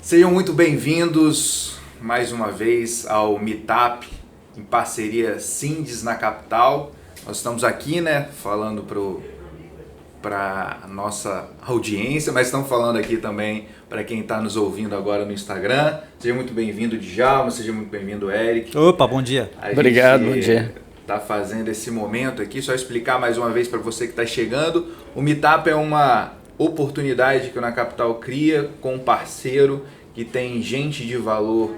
Sejam muito bem-vindos mais uma vez ao Meetup em parceria Sindes na Capital. Nós estamos aqui, falando para a nossa audiência, mas estamos falando aqui também para quem está nos ouvindo agora no Instagram. Seja muito bem-vindo, Djalma, seja muito bem-vindo, Eric. Opa, bom dia. Obrigado, bom dia. Está fazendo esse momento aqui, só explicar mais uma vez para você que está chegando. O Meetup é uma oportunidade que o Na Capital cria com um parceiro que tem gente de valor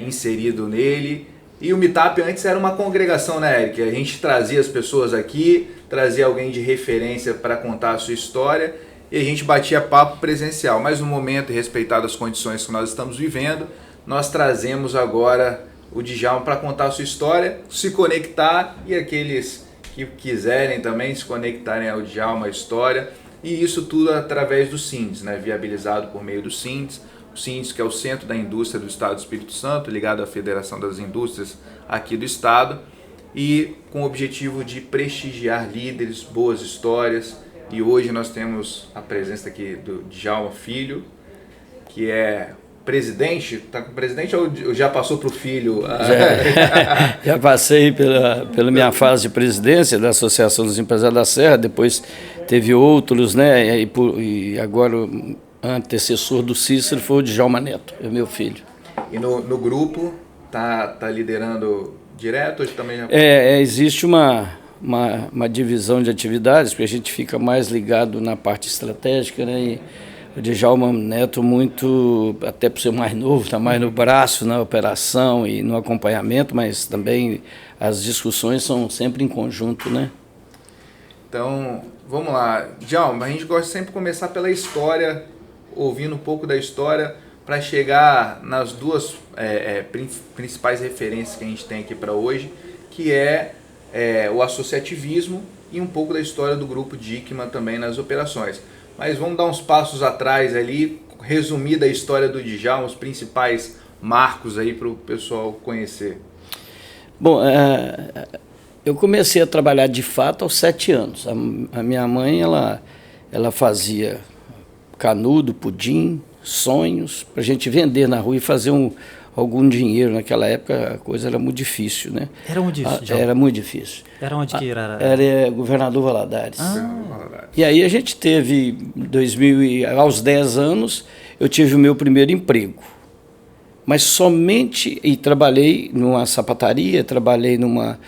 inserido nele. E o Meetup antes era uma congregação, né, Eric? A gente trazia as pessoas aqui, trazia alguém de referência para contar a sua história e a gente batia papo presencial. Mas no momento, respeitado as condições que nós estamos vivendo, nós trazemos agora o Djalma para contar a sua história, se conectar e aqueles que quiserem também se conectarem ao Djalma, a história. E isso tudo através do Sindes, viabilizado por meio do Sindes. O Sindes, que é o Centro da Indústria do Estado do Espírito Santo, ligado à Federação das Indústrias aqui do Estado, e com o objetivo de prestigiar líderes, boas histórias. E hoje nós temos a presença aqui do Djalma Filho, que é presidente. Está com o presidente ou já passou para o filho? Já passei pela minha fase de presidência da Associação dos Empresários da Serra, depois teve outros, e agora o antecessor do Cícero foi o Djalma Neto, é meu filho. E no grupo tá liderando direto? Hoje também já... Existe uma divisão de atividades, porque a gente fica mais ligado na parte estratégica, e o Djalma Neto muito, até por ser mais novo, está mais no braço, na operação e no acompanhamento, mas também as discussões são sempre em conjunto, Então, vamos lá. Djalma, a gente gosta sempre de começar pela história, ouvindo um pouco da história, para chegar nas duas principais referências que a gente tem aqui para hoje, que é o associativismo e um pouco da história do grupo Dickmann também nas operações. Mas vamos dar uns passos atrás ali, resumir da história do Djalma, os principais marcos aí para o pessoal conhecer. Bom, eu comecei a trabalhar de fato aos 7 anos. A minha mãe, ela fazia canudo, pudim, sonhos, para a gente vender na rua e fazer algum dinheiro. Naquela época a coisa era muito difícil, Era onde isso, Djalma? Era muito difícil. Era onde que era? Era Governador Valadares. Ah. E aí a gente teve, aos 10 anos, eu tive o meu primeiro emprego. Mas somente, e trabalhei numa sapataria, trabalhei numa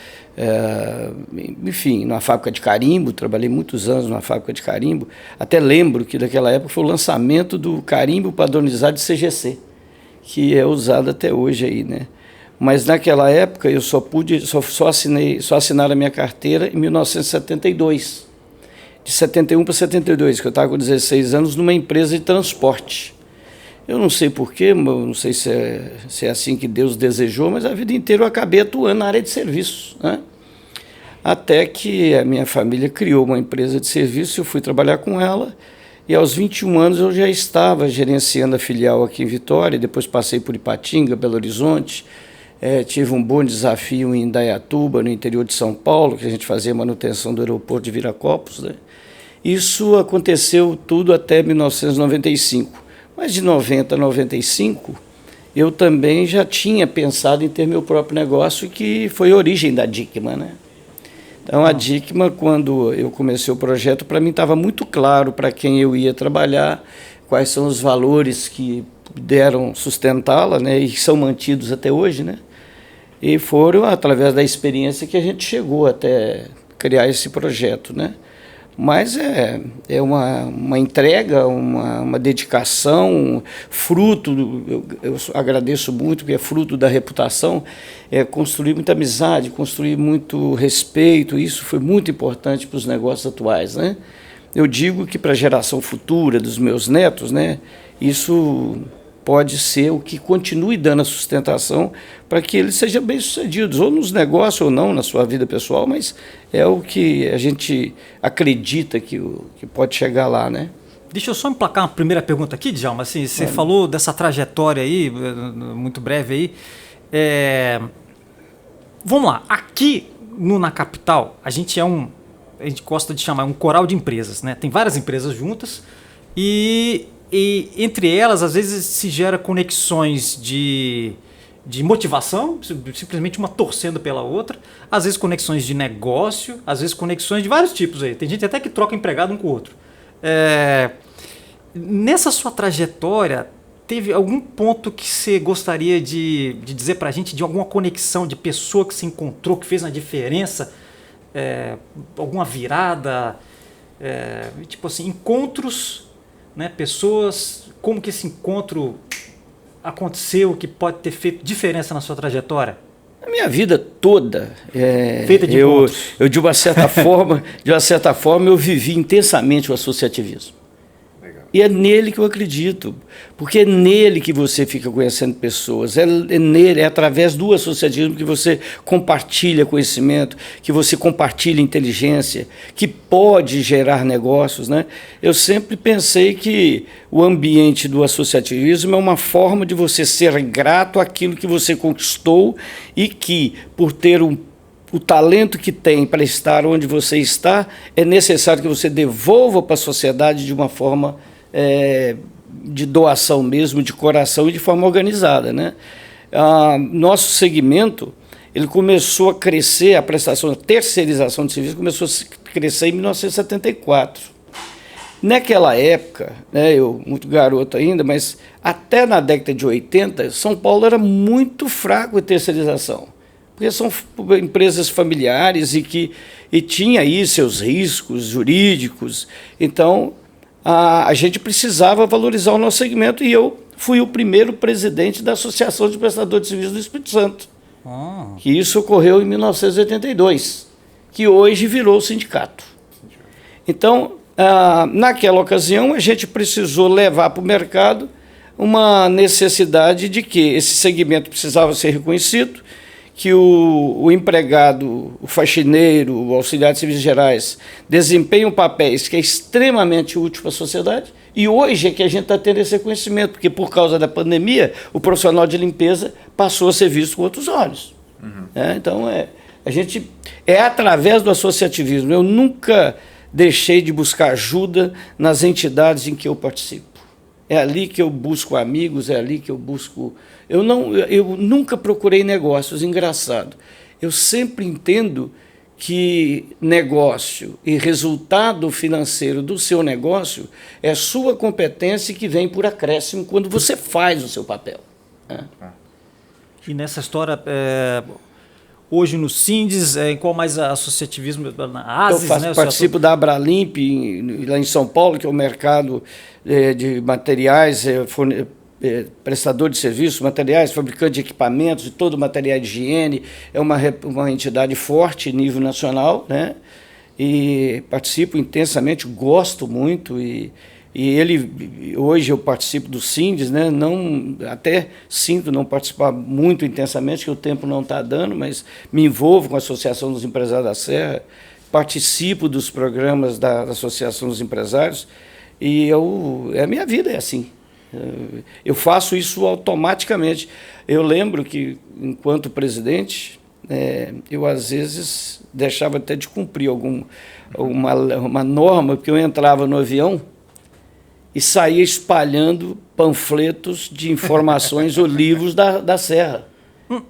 fábrica de carimbo, trabalhei muitos anos numa fábrica de carimbo, até lembro que daquela época foi o lançamento do carimbo padronizado de CGC, que é usado até hoje aí, Mas naquela época eu só assinar a minha carteira em 1972, de 71 para 72, que eu estava com 16 anos numa empresa de transporte. Eu não sei porquê, não sei se é assim que Deus desejou, mas a vida inteira eu acabei atuando na área de serviços, Até que a minha família criou uma empresa de serviço, eu fui trabalhar com ela, e aos 21 anos eu já estava gerenciando a filial aqui em Vitória, depois passei por Ipatinga, Belo Horizonte, tive um bom desafio em Indaiatuba, no interior de São Paulo, que a gente fazia manutenção do aeroporto de Viracopos, Isso aconteceu tudo até 1995. Mas de 90 a 95, eu também já tinha pensado em ter meu próprio negócio, que foi a origem da Dickmann, Então, a Dickmann, quando eu comecei o projeto, para mim estava muito claro para quem eu ia trabalhar, quais são os valores que puderam sustentá-la, e são mantidos até hoje, E foram através da experiência que a gente chegou até criar esse projeto, Mas é uma entrega, uma dedicação, fruto, eu agradeço muito, porque é fruto da reputação, construir muita amizade, construir muito respeito, isso foi muito importante para os negócios atuais, Eu digo que para a geração futura dos meus netos, isso pode ser o que continue dando a sustentação para que eles sejam bem-sucedidos, ou nos negócios ou não, na sua vida pessoal, mas é o que a gente acredita que pode chegar lá, Deixa eu só emplacar uma primeira pergunta aqui, Djalma. Assim, você falou dessa trajetória aí, muito breve aí. Vamos lá, aqui na capital, a gente gosta de chamar um coral de empresas, Tem várias empresas juntas e E entre elas, às vezes, se gera conexões de motivação, simplesmente uma torcendo pela outra, às vezes conexões de negócio, às vezes conexões de vários tipos aí. Tem gente até que troca empregado um com o outro. Nessa sua trajetória, teve algum ponto que você gostaria de dizer pra gente, de alguma conexão de pessoa que se encontrou, que fez uma diferença, alguma virada, tipo assim, encontros, né, pessoas, como que esse encontro aconteceu, que pode ter feito diferença na sua trajetória? A minha vida toda, feita de encontros. Eu de uma certa forma, eu vivi intensamente o associativismo. E é nele que eu acredito, porque é nele que você fica conhecendo pessoas, é através do associativismo que você compartilha conhecimento, que você compartilha inteligência, que pode gerar negócios, né? Eu sempre pensei que o ambiente do associativismo é uma forma de você ser grato àquilo que você conquistou e que, por ter o talento que tem para estar onde você está, é necessário que você devolva para a sociedade de uma forma de doação mesmo, de coração e de forma organizada, né? Nosso segmento, ele começou a crescer, a terceirização de serviços começou a crescer em 1974. Naquela época, né, eu muito garoto ainda, mas até na década de 80, São Paulo era muito fraco em terceirização, porque são empresas familiares e tinha aí seus riscos jurídicos. Então, a gente precisava valorizar o nosso segmento e eu fui o primeiro presidente da Associação de Prestadores de Serviços do Espírito Santo. Que isso ocorreu em 1982, que hoje virou o sindicato. Então, naquela ocasião, a gente precisou levar para o mercado uma necessidade de que esse segmento precisava ser reconhecido, que o empregado, o faxineiro, o auxiliar de serviços gerais desempenham papéis que é extremamente útil para a sociedade, e hoje é que a gente está tendo esse reconhecimento, porque por causa da pandemia, o profissional de limpeza passou a ser visto com outros olhos. Então, a gente através do associativismo. Eu nunca deixei de buscar ajuda nas entidades em que eu participo. É ali que eu busco amigos, é ali que eu busco... Eu nunca procurei negócios, engraçado. Eu sempre entendo que negócio e resultado financeiro do seu negócio é sua competência que vem por acréscimo quando você faz o seu papel. E nessa história, hoje no Sindes, em qual mais associativismo? Na ASIS, eu participo da Abralimp, lá em São Paulo, que é o mercado de materiais, prestador de serviços, materiais, fabricante de equipamentos e todo o material de higiene. É uma entidade forte, nível nacional, né? E participo intensamente, gosto muito. E hoje eu participo do Sindes, né? Até sinto não participar muito intensamente, que o tempo não está dando, mas me envolvo com a Associação dos Empresários da Serra, participo dos programas da Associação dos Empresários, e a minha vida é assim. Eu faço isso automaticamente. Eu lembro que, enquanto presidente, eu às vezes deixava até de cumprir uma norma, porque eu entrava no avião e saía espalhando panfletos de informações ou livros da Serra.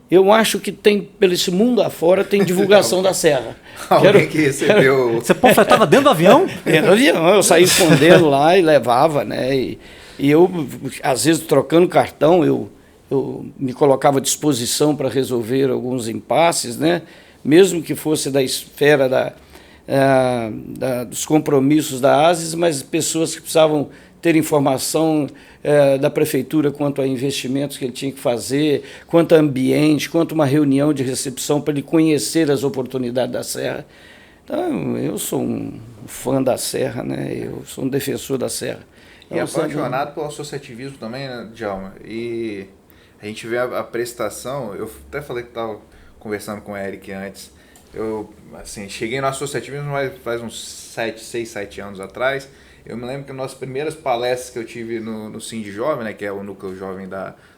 Eu acho que pelo esse mundo afora, tem divulgação da Serra. Alguém que recebeu... Você panfletava dentro do avião? Dentro do avião, eu saía escondendo lá e levava, né? E eu, às vezes, trocando cartão, eu me colocava à disposição para resolver alguns impasses, né? Mesmo que fosse da esfera dos compromissos da ASIS, mas pessoas que precisavam ter informação da prefeitura quanto a investimentos que ele tinha que fazer, quanto a ambiente, quanto uma reunião de recepção para ele conhecer as oportunidades da Serra. Então, eu sou um fã da Serra, né? Eu sou um defensor da Serra. E apaixonado pelo associativismo também, né, Djalma? E a gente vê a prestação, eu até falei que estava conversando com o Eric antes, eu cheguei no associativismo faz uns 6, 7 anos atrás. Eu me lembro que nas primeiras palestras que eu tive no Sindes Jovem, né, que é o núcleo jovem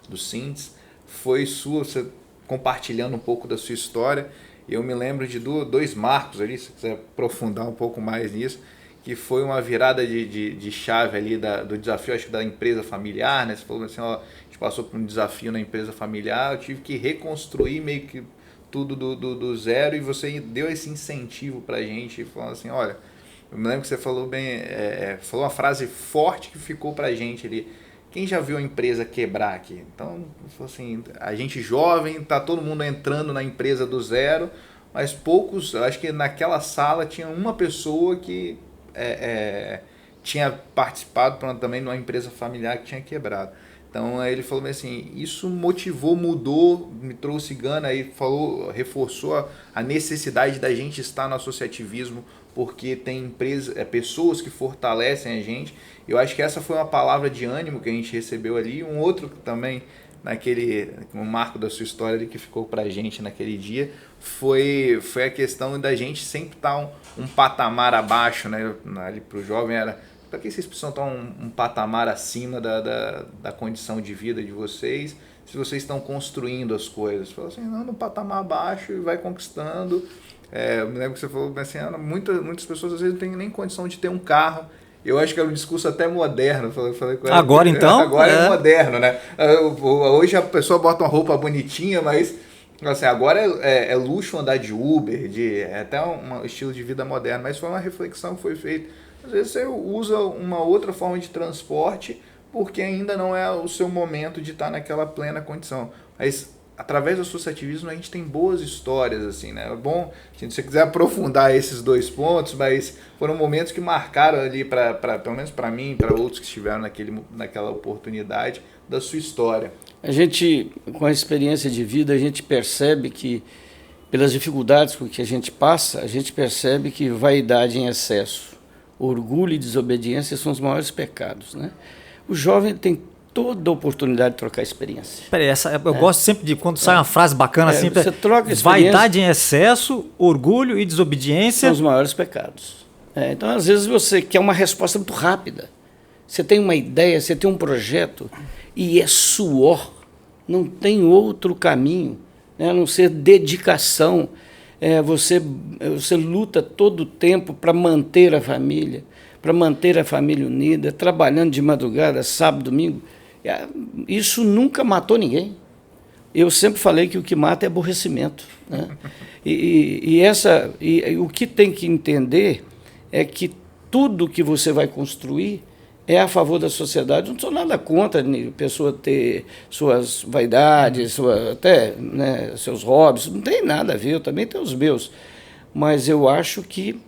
do Sindes, foi você compartilhando um pouco da sua história. Eu me lembro de dois marcos ali, se você quiser aprofundar um pouco mais nisso, que foi uma virada de chave ali do desafio, acho que da empresa familiar, né? Você falou assim, ó, a gente passou por um desafio na empresa familiar, eu tive que reconstruir meio que tudo do zero, e você deu esse incentivo pra gente, falando assim, olha, eu me lembro que você falou bem, falou uma frase forte que ficou pra gente ali. Quem já viu a empresa quebrar aqui? Então, assim, a gente jovem, tá todo mundo entrando na empresa do zero, mas poucos, eu acho que naquela sala tinha uma pessoa que tinha participado também de uma empresa familiar que tinha quebrado. Então ele falou assim, isso motivou, mudou, me trouxe gana, aí reforçou a necessidade da gente estar no associativismo, porque tem pessoas que fortalecem a gente. Eu acho que essa foi uma palavra de ânimo que a gente recebeu ali. Um outro também, um marco da sua história ali que ficou pra gente naquele dia, foi a questão da gente sempre estar um patamar abaixo, né? Ali pro jovem para que vocês precisam estar um patamar acima da condição de vida de vocês, se vocês estão construindo as coisas. Falou assim, não, no patamar abaixo e vai conquistando. Eu me lembro que você falou assim, muitas pessoas às vezes não têm nem condição de ter um carro. Eu acho que era um discurso até moderno. Falei com ela, agora então? Agora é moderno, né? Hoje a pessoa bota uma roupa bonitinha, mas assim, agora é luxo andar de Uber, é até um estilo de vida moderno. Mas foi uma reflexão que foi feita. Às vezes você usa uma outra forma de transporte porque ainda não é o seu momento de estar naquela plena condição. Mas através do associativismo a gente tem boas histórias, assim, né? É bom, se você quiser aprofundar esses dois pontos, mas foram momentos que marcaram ali, pelo menos para mim e para outros que estiveram naquela oportunidade, da sua história. A gente, com a experiência de vida, a gente percebe que, pelas dificuldades por que a gente passa, a gente percebe que vaidade em excesso, orgulho e desobediência são os maiores pecados, né? O jovem tem toda a oportunidade de trocar experiência. Peraí, eu gosto sempre de quando sai uma frase bacana assim. Você troca experiência. Vaidade em excesso, orgulho e desobediência são os maiores pecados. Então, às vezes, você quer uma resposta muito rápida. Você tem uma ideia, você tem um projeto e é suor. Não tem outro caminho, né, a não ser dedicação. Você luta todo o tempo para manter a família unida, trabalhando de madrugada, sábado, domingo. Isso nunca matou ninguém. Eu sempre falei que o que mata é aborrecimento, né? E o que tem que entender é que tudo que você vai construir é a favor da sociedade. Não sou nada contra a pessoa ter suas vaidades, até, né, seus hobbies, não tem nada a ver, eu também tenho os meus. Mas eu acho que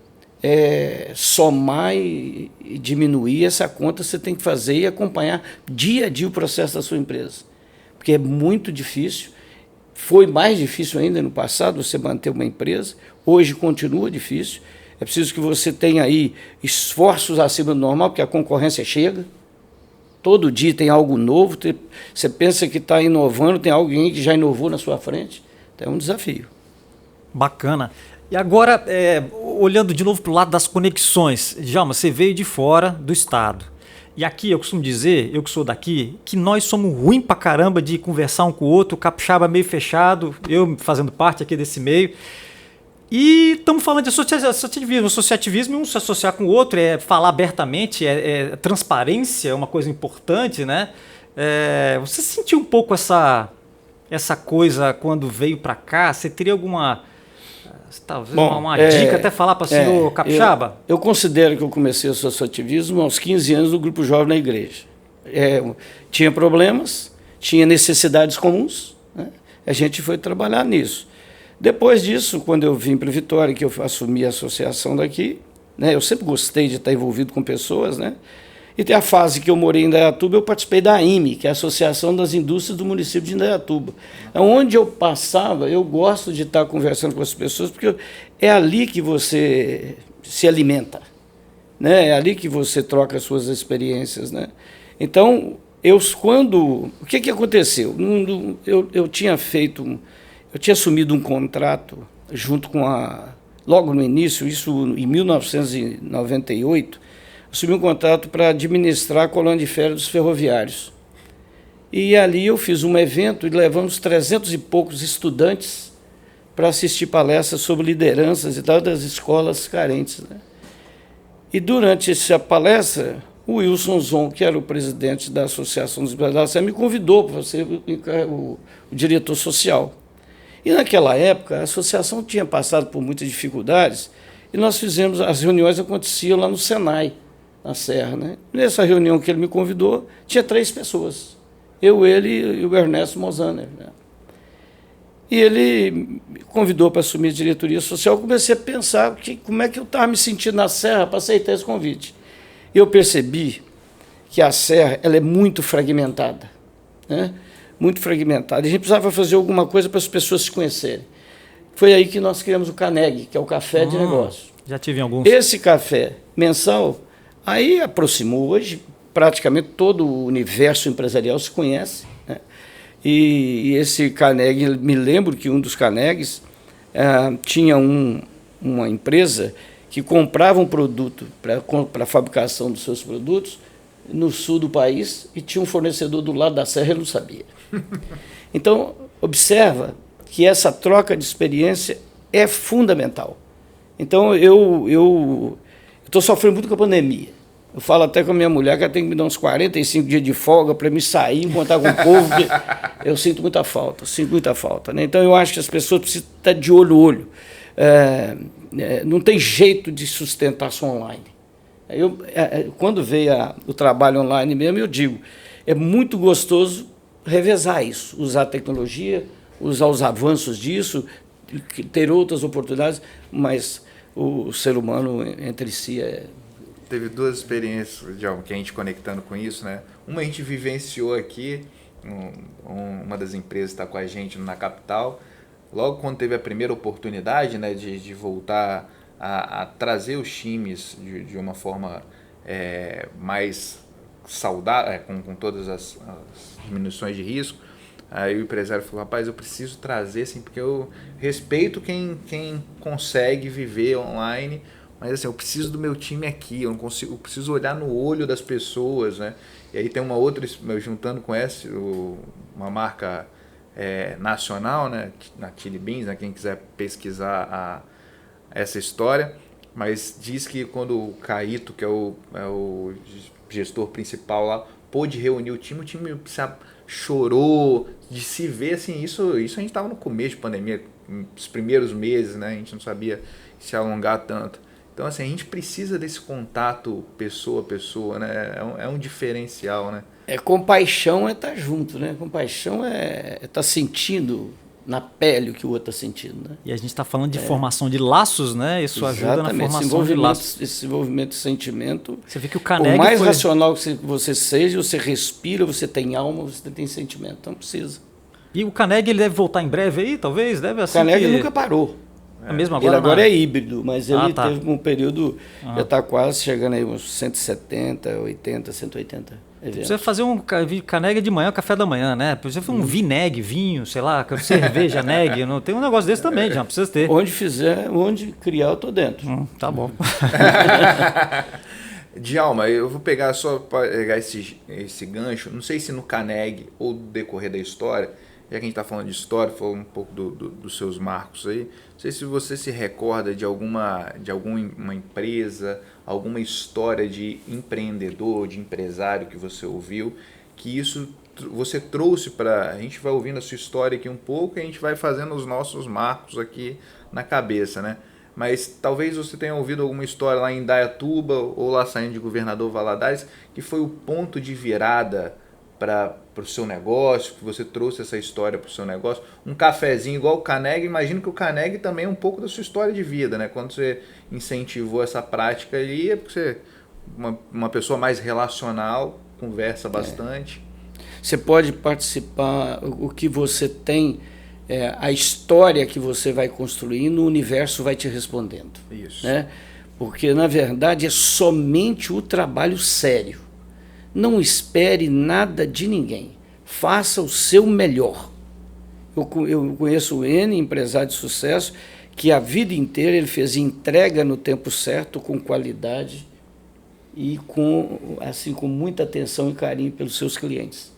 somar e diminuir essa conta você tem que fazer e acompanhar dia a dia o processo da sua empresa. Porque é muito difícil, foi mais difícil ainda no passado você manter uma empresa, hoje continua difícil, é preciso que você tenha aí esforços acima do normal, porque a concorrência chega, todo dia tem algo novo, você pensa que está inovando, tem alguém que já inovou na sua frente, então é um desafio. Bacana. E agora, olhando de novo para o lado das conexões, Djalma, você veio de fora do estado. E aqui eu costumo dizer, eu que sou daqui, que nós somos ruim pra caramba de conversar um com o outro, o capixaba meio fechado, eu fazendo parte aqui desse meio. E estamos falando de associativismo, um se associar com o outro, falar abertamente, transparência, é uma coisa importante, né? Você sentiu um pouco essa coisa quando veio para cá? Você teria alguma... Talvez uma dica até falar para o senhor capixaba? Eu considero que eu comecei o associativismo aos 15 anos no Grupo Jovem na igreja. Tinha problemas, tinha necessidades comuns, né? A gente foi trabalhar nisso. Depois disso, quando eu vim para Vitória, que eu assumi a associação daqui, né, eu sempre gostei de estar envolvido com pessoas, né? E tem a fase que eu morei em Indaiatuba, eu participei da AIME, que é a Associação das Indústrias do município de Indaiatuba. Onde eu passava, eu gosto de estar conversando com as pessoas, porque é ali que você se alimenta, né? É ali que você troca as suas experiências, né? Então, o que aconteceu? Eu tinha assumido um contrato junto com logo no início, isso em 1998, assumi um contrato para administrar a colônia de férias dos ferroviários. E ali eu fiz um evento e levamos 300 e poucos estudantes para assistir palestras sobre lideranças e tal das escolas carentes, né? E durante essa palestra, o Wilson Zon, que era o presidente da Associação dos Empresários da Serra, me convidou para ser o diretor social. E naquela época, a associação tinha passado por muitas dificuldades e nós fizemos, as reuniões aconteciam lá no Senai, na Serra, né? Nessa reunião que ele me convidou, tinha 3 pessoas. Eu, ele e o Ernesto Mosaner, né? E ele me convidou para assumir a diretoria social. Eu comecei a pensar como é que eu estava me sentindo na Serra para aceitar esse convite. E eu percebi que a Serra ela é muito fragmentada, né? Muito fragmentada. A gente precisava fazer alguma coisa para as pessoas se conhecerem. Foi aí que nós criamos o CANEG, que é o Café de Negócio. Já tive alguns. Esse café mensal, aí aproximou. Hoje, praticamente todo o universo empresarial se conhece, né? E esse CANEG, me lembro que um dos CANEGs tinha uma empresa que comprava um produto para a fabricação dos seus produtos no sul do país e tinha um fornecedor do lado da serra, ele não sabia. Então, observa que essa troca de experiência é fundamental. Então, eu estou sofrendo muito com a pandemia. Eu falo até com a minha mulher que ela tem que me dar uns 45 dias de folga para me sair, encontrar com o povo, porque eu sinto muita falta, né? Então, eu acho que as pessoas precisam estar de olho no olho. Não tem jeito de sustentar só online. Quando veio o trabalho online mesmo, eu digo, é muito gostoso revezar isso, usar a tecnologia, usar os avanços disso, ter outras oportunidades, mas o ser humano entre si Teve 2 experiências, Djalma, que a gente conectando com isso, né? Uma a gente vivenciou aqui, uma das empresas está com a gente na capital, logo quando teve a primeira oportunidade, né, de voltar a trazer os times de uma forma mais saudável, com todas as diminuições de risco. Aí o empresário falou, rapaz, eu preciso trazer, assim, porque eu respeito quem consegue viver online, mas assim, eu preciso do meu time aqui, eu preciso olhar no olho das pessoas, né? E aí tem uma outra, juntando com essa, uma marca nacional, né? Na Chili Beans, né? Quem quiser pesquisar essa história, mas diz que quando o Caíto, que é o gestor principal lá, pôde reunir o time chorou de se ver, assim, isso a gente estava no começo de pandemia, nos primeiros meses, né? A gente não sabia se alongar tanto. Então, assim, a gente precisa desse contato pessoa a pessoa, né? É um diferencial, né? Compaixão é estar junto, né? Compaixão é estar sentindo na pele o que o outro está sentindo, né? E a gente está falando de formação de laços, né? Isso ajuda na formação de laços. Esse envolvimento de sentimento. Você vê que o CANEG por mais racional que você seja, você respira, você tem alma, você tem sentimento. Então precisa. E o CANEG ele deve voltar em breve aí, talvez? Deve assim. O CANEG nunca parou. Mesmo agora, ele agora é híbrido, mas ele tá. teve um período, já está quase chegando aí uns 170, 80, 180 eventos. Precisa fazer um CANEG de manhã, café da manhã, né? Precisa fazer um vineg, vinho, sei lá, cerveja, neg. Não tem um negócio desse também, já precisa ter. Onde criar, eu estou dentro. Tá bom. Djalma, eu vou pegar só para pegar esse gancho, não sei se no CANEG ou do decorrer da história, já que a gente está falando de história, falou um pouco dos seus marcos aí, não sei se você se recorda de alguma empresa, alguma história de empreendedor, de empresário que você ouviu, que isso você trouxe para... A gente vai ouvindo a sua história aqui um pouco e a gente vai fazendo os nossos marcos aqui na cabeça, né? Mas talvez você tenha ouvido alguma história lá em Indaiatuba ou lá saindo de Governador Valadares, que foi o ponto de virada para o seu negócio, que você trouxe essa história para o seu negócio. Um cafezinho igual o CANEG, imagino que o CANEG também é um pouco da sua história de vida, né? Quando você incentivou essa prática ali, é porque você é uma pessoa mais relacional, conversa bastante. Você pode participar, o que você tem, a história que você vai construindo, o universo vai te respondendo. Isso. Né? Porque, na verdade, é somente o trabalho sério. Não espere nada de ninguém. Faça o seu melhor. Eu conheço N empresário de sucesso que a vida inteira ele fez entrega no tempo certo, com qualidade e com muita atenção e carinho pelos seus clientes.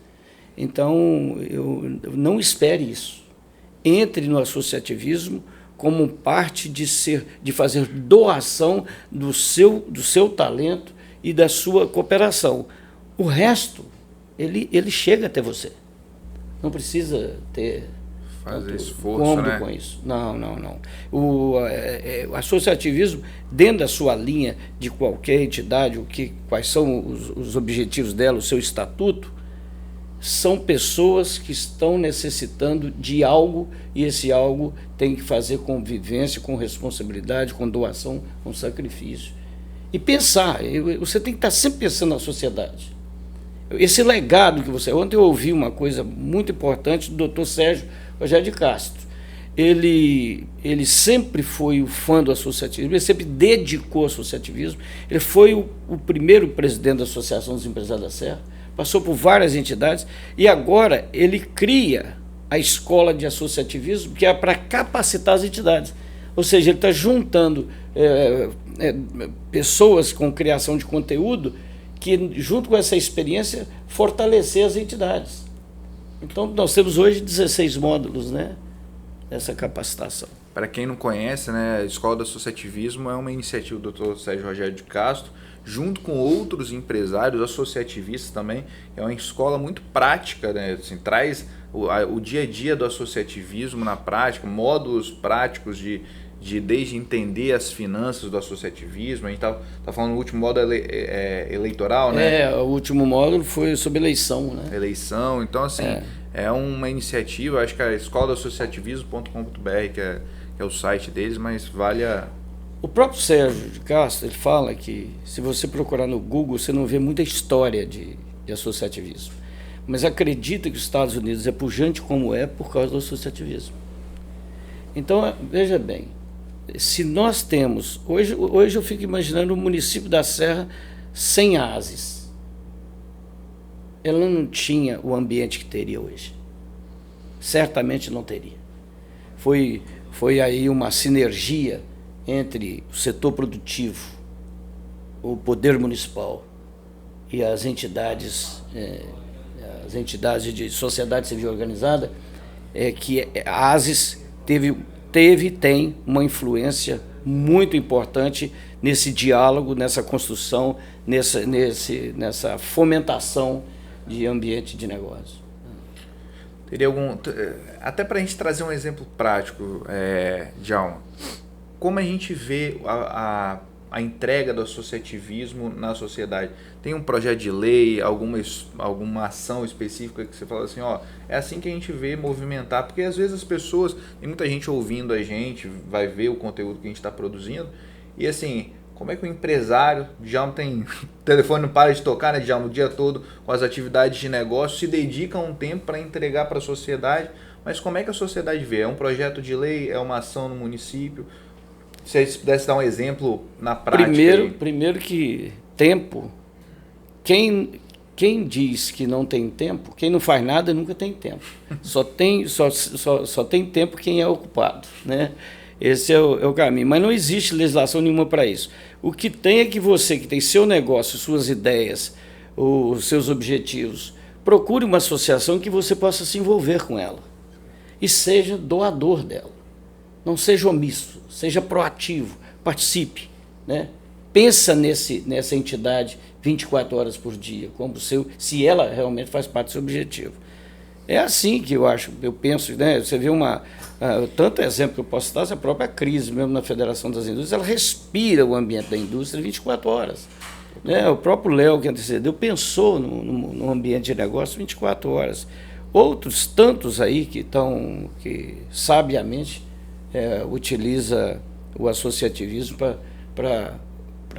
Então, eu não espere isso. Entre no associativismo, como parte de fazer doação do seu talento e da sua cooperação. O resto, ele chega até você. Não precisa ter fazer esforço, né? Com isso. Não. O associativismo, dentro da sua linha de qualquer entidade, quais são os objetivos dela, o seu estatuto, são pessoas que estão necessitando de algo, e esse algo tem que fazer com vivência, com responsabilidade, com doação, com sacrifício. E pensar, você tem que estar sempre pensando na sociedade. Esse legado que você... Ontem eu ouvi uma coisa muito importante do Dr. Sérgio Rogério de Castro. Ele sempre foi o fã do associativismo, ele sempre dedicou ao associativismo, ele foi o primeiro presidente da Associação dos Empresários da Serra, passou por várias entidades, e agora ele cria a escola de associativismo, que é para capacitar as entidades. Ou seja, ele está juntando pessoas com criação de conteúdo que, junto com essa experiência, fortalecer as entidades. Então, nós temos hoje 16 módulos, né, dessa capacitação. Para quem não conhece, né, a Escola do Associativismo é uma iniciativa do Dr. Sérgio Rogério de Castro, junto com outros empresários associativistas também. É uma escola muito prática, né, assim, traz o dia a dia do associativismo na prática, módulos práticos desde entender as finanças do associativismo. A gente tá falando no último módulo eleitoral, né? O último módulo foi sobre eleição, né? Eleição, então assim, é uma iniciativa, acho que é escoladaassociativismo.com.br, que é o site deles, mas vale a... O próprio Sérgio de Castro, ele fala que se você procurar no Google, você não vê muita história de associativismo. Mas acredita que os Estados Unidos é pujante como é por causa do associativismo. Então, veja bem, se nós temos... Hoje eu fico imaginando o município da Serra sem a ASIS. Ela não tinha o ambiente que teria hoje. Certamente não teria. Foi aí uma sinergia entre o setor produtivo, o poder municipal e as entidades de sociedade civil organizada, que a ASIS tem uma influência muito importante nesse diálogo, nessa construção, nessa fomentação de ambiente de negócio. Teria até para a gente trazer um exemplo prático, Djalma, como a gente vê a entrega do associativismo na sociedade? Tem um projeto de lei, alguma ação específica que você fala assim, é assim que a gente vê movimentar, porque às vezes as pessoas, tem muita gente ouvindo a gente, vai ver o conteúdo que a gente está produzindo, e assim, como é que o empresário, Djalma tem, o telefone não para de tocar, né, Djalma, o dia todo com as atividades de negócio, se dedica um tempo para entregar para a sociedade, mas como é que a sociedade vê? É um projeto de lei, é uma ação no município? Se você pudesse dar um exemplo na prática. Primeiro que tempo, quem diz que não tem tempo, quem não faz nada nunca tem tempo. Só tem tempo quem é ocupado, né? Esse é o caminho. Mas não existe legislação nenhuma para isso. O que tem é que você, que tem seu negócio, suas ideias, os seus objetivos, procure uma associação que você possa se envolver com ela e seja doador dela. Não seja omisso, seja proativo, participe, né? Pensa nessa entidade 24 horas por dia, se ela realmente faz parte do seu objetivo. É assim que eu penso, né? Você vê tanto exemplo que eu posso dar, a própria crise mesmo na Federação das Indústrias, ela respira o ambiente da indústria 24 horas. Né? O próprio Léo, que antecedeu, pensou no ambiente de negócio 24 horas. Outros tantos aí que sabiamente utiliza o associativismo para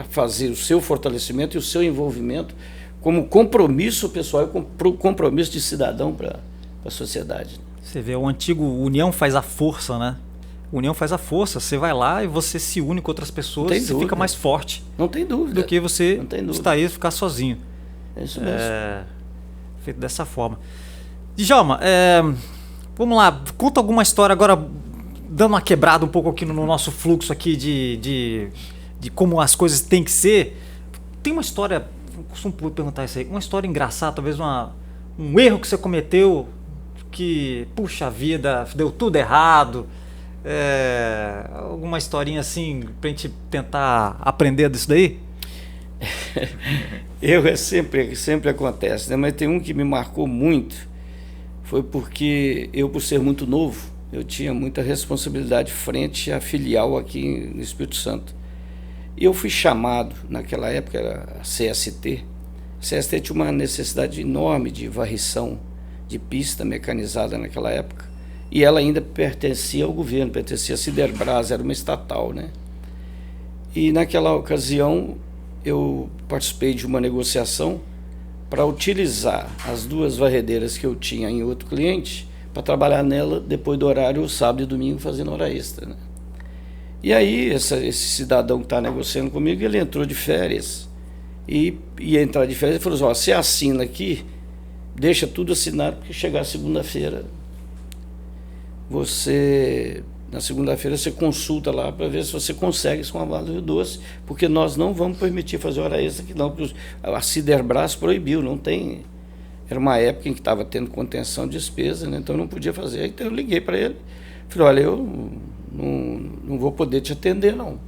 fazer o seu fortalecimento e o seu envolvimento como compromisso pessoal e compromisso de cidadão para a sociedade. Você vê, o antigo União faz a força, né? União faz a força, você vai lá e você se une com outras pessoas, você fica mais forte. Não tem dúvida. Do que você estar aí e ficar sozinho. É isso mesmo. Feito dessa forma. Djalma, vamos lá, conta alguma história agora, dando uma quebrada um pouco aqui no nosso fluxo aqui de como as coisas têm que ser. Tem uma história, eu costumo perguntar isso aí, uma história engraçada, talvez um erro que você cometeu, que, puxa vida, deu tudo errado, Alguma historinha assim pra gente tentar aprender disso daí? Sempre acontece, né? Mas tem um que me marcou muito, foi porque eu, por ser muito novo, eu tinha muita responsabilidade frente à filial aqui no Espírito Santo. E eu fui chamado, naquela época era a CST. A CST tinha uma necessidade enorme de varrição de pista mecanizada naquela época. E ela ainda pertencia ao governo, pertencia à Siderbras, era uma estatal, né? E naquela ocasião eu participei de uma negociação para utilizar as 2 varredeiras que eu tinha em outro cliente para trabalhar nela depois do horário, sábado e domingo, fazendo hora extra, né? E aí esse cidadão que está negociando comigo, ele entrou de férias e ia entrar de férias e falou assim: você assina aqui, deixa tudo assinado, porque chegar segunda-feira, na segunda-feira você consulta lá para ver se você consegue isso com a Vale do Rio Doce, porque nós não vamos permitir fazer hora extra aqui não, porque a Siderbras proibiu, não tem. Era uma época em que estava tendo contenção de despesa, né? Então não podia fazer. Então eu liguei para ele, falei: olha, eu não vou poder te atender não,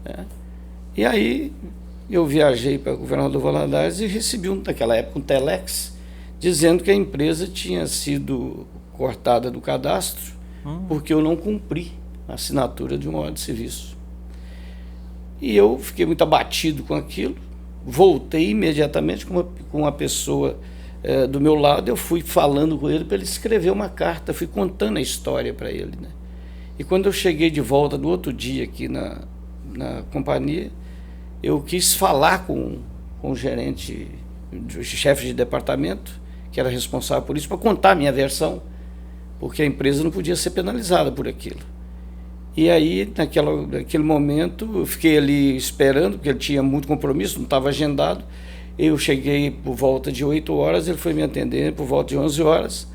né? E aí eu viajei para o Governador Valadares e recebi naquela época um telex dizendo que a empresa tinha sido cortada do cadastro porque eu não cumpri a assinatura de uma ordem de serviço. E eu fiquei muito abatido com aquilo, voltei imediatamente com uma pessoa do meu lado, eu fui falando com ele para ele escrever uma carta, fui contando a história para ele, né? E quando eu cheguei de volta no outro dia aqui na companhia, eu quis falar com o gerente, o chefe de departamento, que era responsável por isso, para contar a minha versão, porque a empresa não podia ser penalizada por aquilo. E aí, naquele momento, eu fiquei ali esperando, porque ele tinha muito compromisso, não estava agendado. Eu cheguei por volta de 8 horas, ele foi me atender por volta de 11 horas.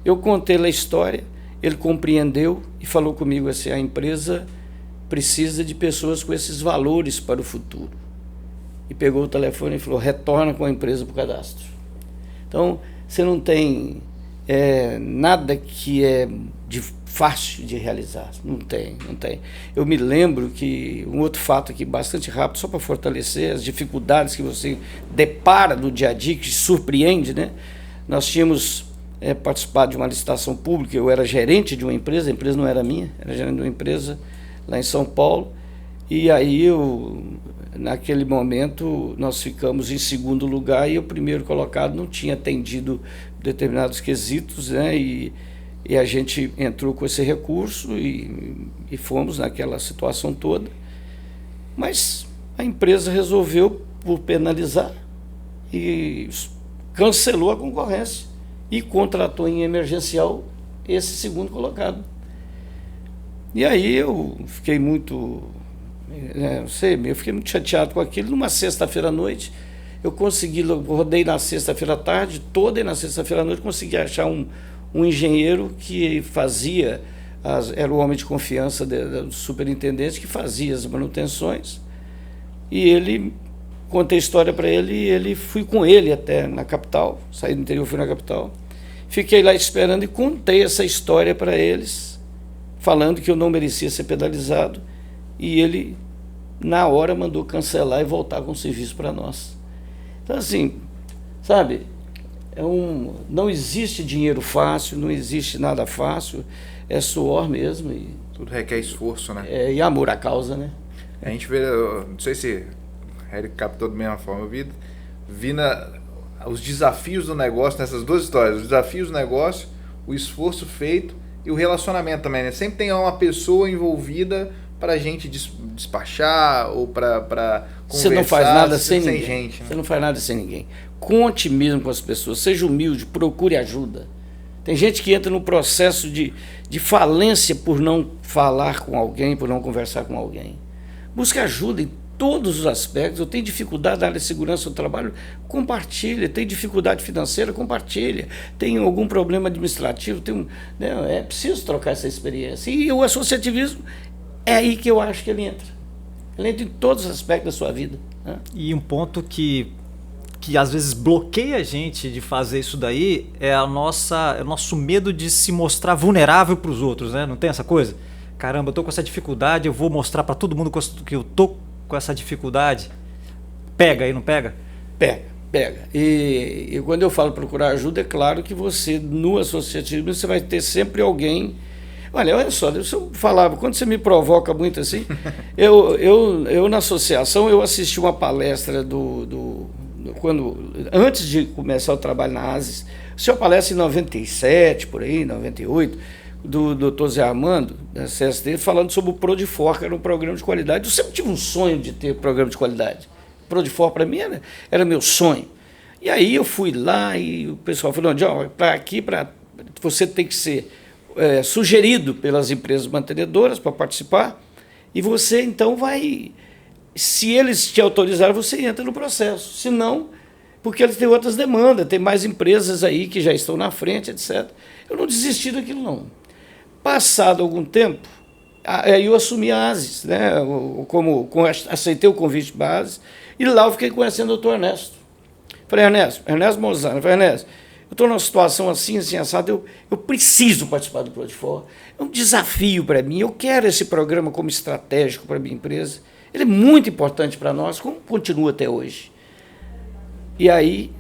Eu contei a história, ele compreendeu e falou comigo assim: a empresa precisa de pessoas com esses valores para o futuro. E pegou o telefone e falou: retorna com a empresa para o cadastro. Então, você não tem nada que é fácil de realizar, não tem. Eu me lembro que um outro fato aqui bastante rápido, só para fortalecer as dificuldades que você depara no dia a dia, que surpreende, né? Nós tínhamos participado de uma licitação pública, eu era gerente de uma empresa, a empresa não era minha, era gerente de uma empresa lá em São Paulo, e aí naquele momento nós ficamos em segundo lugar e o primeiro colocado não tinha atendido determinados quesitos, né? E a gente entrou com esse recurso e fomos naquela situação toda. Mas a empresa resolveu por penalizar e cancelou a concorrência e contratou em emergencial esse segundo colocado. E aí eu fiquei muito, eu fiquei muito chateado com aquilo. Numa sexta-feira à noite, eu rodei na sexta-feira à tarde toda, e na sexta-feira à noite consegui achar um engenheiro que fazia, era o homem de confiança do superintendente, que fazia as manutenções, e contei a história para ele, e fui com ele até na capital, saí do interior, fui na capital, fiquei lá esperando e contei essa história para eles, falando que eu não merecia ser penalizado, e ele, na hora, mandou cancelar e voltar com o serviço para nós. Então, assim, sabe, não existe dinheiro fácil, não existe nada fácil, é suor mesmo. Tudo requer esforço, né? E amor à causa, né? A gente vê, não sei se o Eric captou da mesma forma, eu vi os desafios do negócio nessas duas histórias, os desafios do negócio, o esforço feito e o relacionamento também, né? Sempre tem uma pessoa envolvida para a gente despachar ou para conversar. Você não faz nada sem ninguém. Gente, né? Você não faz nada sem ninguém. Conte mesmo com as pessoas, seja humilde, procure ajuda. Tem gente que entra no processo de falência por não falar com alguém, por não conversar com alguém. Busque ajuda em todos os aspectos. Eu tenho dificuldade na área de segurança do trabalho, compartilha. Tem dificuldade financeira, compartilha. Tem algum problema administrativo, é preciso trocar essa experiência. E o associativismo é aí que eu acho que ele entra. Ele entra em todos os aspectos da sua vida, né? E um ponto que às vezes bloqueia a gente de fazer isso daí é o nosso medo de se mostrar vulnerável para os outros, né? Não tem essa coisa? caramba, eu tô com essa dificuldade, eu vou mostrar para todo mundo que eu tô com essa dificuldade. Pega aí, não pega? Pega. E quando eu falo procurar ajuda, é claro que você, no associativismo, você vai ter sempre alguém. Olha só, eu falava, quando você me provoca muito assim, eu na associação, eu assisti uma palestra antes de começar o trabalho na ASIS, assisti uma palestra em 97, por aí, 98, do Dr. Zé Armando, da CST, falando sobre o Prodifor, que era um programa de qualidade. Eu sempre tive um sonho de ter programa de qualidade. Prodifor, para mim, era meu sonho. E aí eu fui lá e o pessoal falou, John, você tem que ser sugerido pelas empresas mantenedoras para participar, e você então vai, se eles te autorizarem, você entra no processo. Se não, porque eles têm outras demandas, tem mais empresas aí que já estão na frente, etc. Eu não desisti daquilo, não. Passado algum tempo, aí eu assumi a ASIS, né, aceitei o convite da ASIS, e lá eu fiquei conhecendo o Dr. Ernesto. Falei, Ernesto Mozano, Ernesto, eu estou numa situação assim, assado, eu preciso participar do Prodifor. É um desafio para mim, eu quero esse programa como estratégico para a minha empresa. Ele é muito importante para nós, como continua até hoje. E aí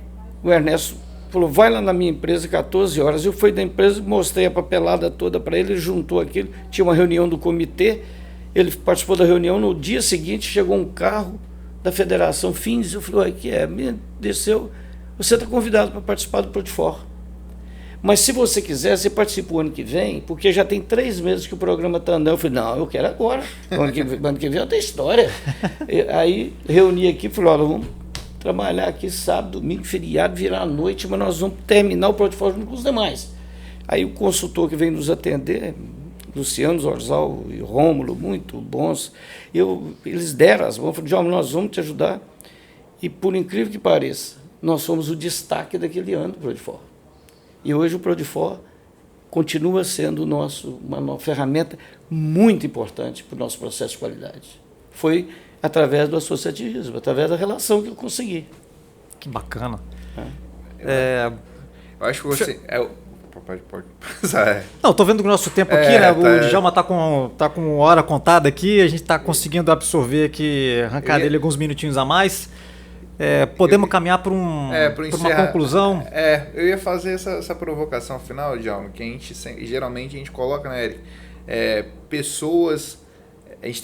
o Ernesto falou, vai lá na minha empresa, 14 horas. Eu fui da empresa, mostrei a papelada toda para ele, ele juntou aquilo, tinha uma reunião do comitê, ele participou da reunião, no dia seguinte chegou um carro da Federação Fins, eu falei, me desceu, você está convidado para participar do Prodifor. Mas se você quiser, você participa o ano que vem, porque já tem 3 meses que o programa está andando. Eu falei, não, eu quero agora. Ano que vem eu tenho história. Aí reuni aqui e falei, olha, vamos trabalhar aqui sábado, domingo, feriado, virar a noite, mas nós vamos terminar o Prodifor junto com os demais. Aí o consultor que vem nos atender, Luciano Zorzal e Rômulo, muito bons, eles deram as mãos, falaram, João, nós vamos te ajudar. E por incrível que pareça, nós fomos o destaque daquele ano do Prodifor. E hoje o Prodifor continua sendo uma ferramenta muito importante para o nosso processo de qualidade. Foi através do associativismo, através da relação que eu consegui. Que bacana. Eu acho que você... Pode passar. Não, estou vendo que o nosso tempo aqui, né? O Djalma está com hora contada aqui, a gente está conseguindo absorver aqui, arrancar dele alguns minutinhos a mais. Podemos caminhar para uma conclusão? Eu ia fazer essa provocação final, Djalma, que geralmente a gente coloca, né, Eric? Pessoas... A gente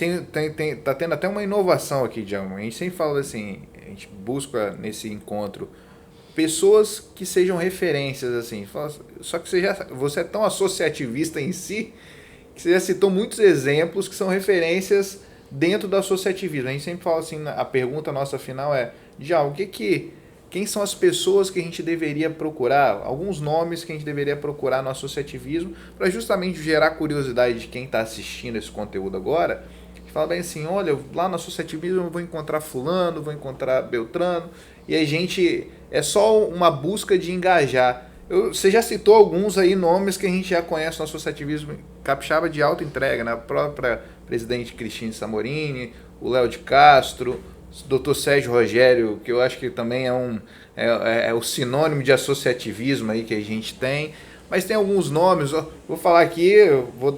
tá tendo até uma inovação aqui, Djalma. A gente sempre fala assim, a gente busca nesse encontro pessoas que sejam referências, assim. Só que você é tão associativista em si que você já citou muitos exemplos que são referências dentro do associativismo. A gente sempre fala assim, a pergunta nossa final é, Djalma, quem são as pessoas que a gente deveria procurar, alguns nomes que a gente deveria procurar no associativismo, para justamente gerar curiosidade de quem está assistindo esse conteúdo agora, que fala bem assim, olha, lá no associativismo eu vou encontrar fulano, vou encontrar Beltrano, e a gente, é só uma busca de engajar. Você já citou alguns aí nomes que a gente já conhece no associativismo capixaba de alta entrega, né? A própria presidente Cristine Samorini, o Léo de Castro, o Dr. Sérgio Rogério, que eu acho que também é o sinônimo de associativismo aí que a gente tem, mas tem alguns nomes, vou falar aqui, vou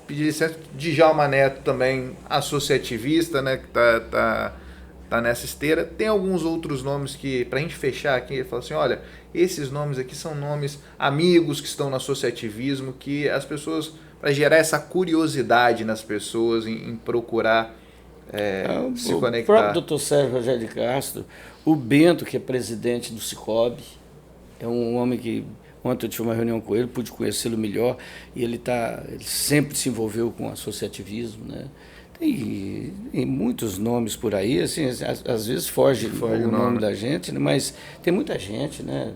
pedir licença, Djalma Neto também, associativista, né, que tá nessa esteira. Tem alguns outros nomes que, pra gente fechar aqui, fala assim, olha, esses nomes aqui são nomes amigos que estão no associativismo, que as pessoas, para gerar essa curiosidade nas pessoas em procurar se conectar. O próprio Dr. Sérgio Rogério de Castro, o Bento, que é presidente do Cicobi, é um homem que, ontem eu tive uma reunião com ele, pude conhecê-lo melhor, e ele sempre se envolveu com associativismo, né? Tem muitos nomes por aí, assim, às vezes foge o nome da gente, né? Mas tem muita gente, né?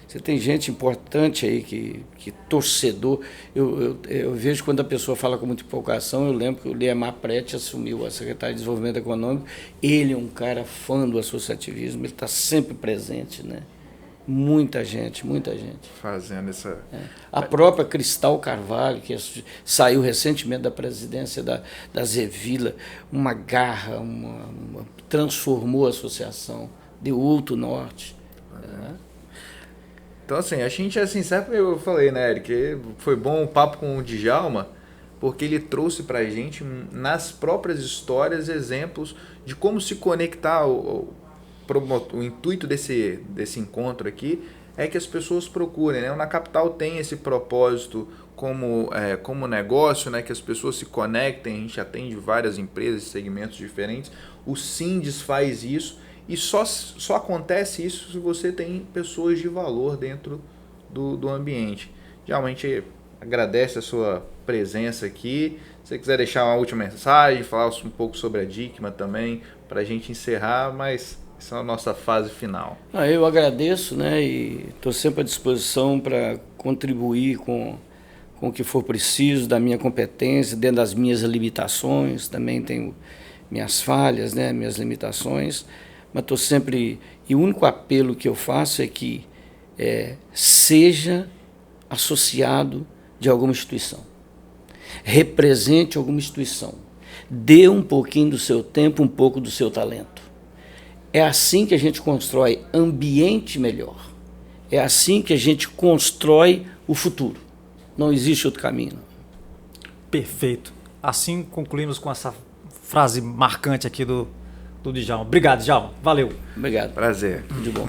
Você tem gente importante aí que torcedor. Eu vejo quando a pessoa fala com muita empolgação, eu lembro que o Liemar Prete assumiu a Secretaria de Desenvolvimento Econômico. Ele é um cara fã do associativismo, ele está sempre presente, né? Muita gente. Fazendo essa... A própria Cristal Carvalho, que saiu recentemente da presidência da Zevila, uma garra, transformou a associação, deu outro norte. Então, assim, a gente, assim, sempre eu falei, né, Eric, foi bom o papo com o Djalma, porque ele trouxe para a gente, nas próprias histórias, exemplos de como se conectar. O intuito desse encontro aqui é que as pessoas procurem, né? O Na Capital tem esse propósito como negócio, né? Que as pessoas se conectem. A gente atende várias empresas, segmentos diferentes. O Sindes faz isso, e só acontece isso se você tem pessoas de valor dentro do ambiente. Geralmente agradece a sua presença aqui. Se você quiser deixar uma última mensagem, falar um pouco sobre a Dickmann também, para a gente encerrar, mas essa é a nossa fase final. Eu agradeço, né, e estou sempre à disposição para contribuir com o que for preciso, da minha competência, dentro das minhas limitações. Também tenho minhas falhas, né, minhas limitações, mas estou sempre... E o único apelo que eu faço é que seja associado de alguma instituição, represente alguma instituição, dê um pouquinho do seu tempo, um pouco do seu talento. É assim que a gente constrói ambiente melhor, é assim que a gente constrói o futuro. Não existe outro caminho. Perfeito. Assim concluímos com essa frase marcante aqui do Djalma. Obrigado, Djalma. Valeu. Obrigado. Prazer. De bom.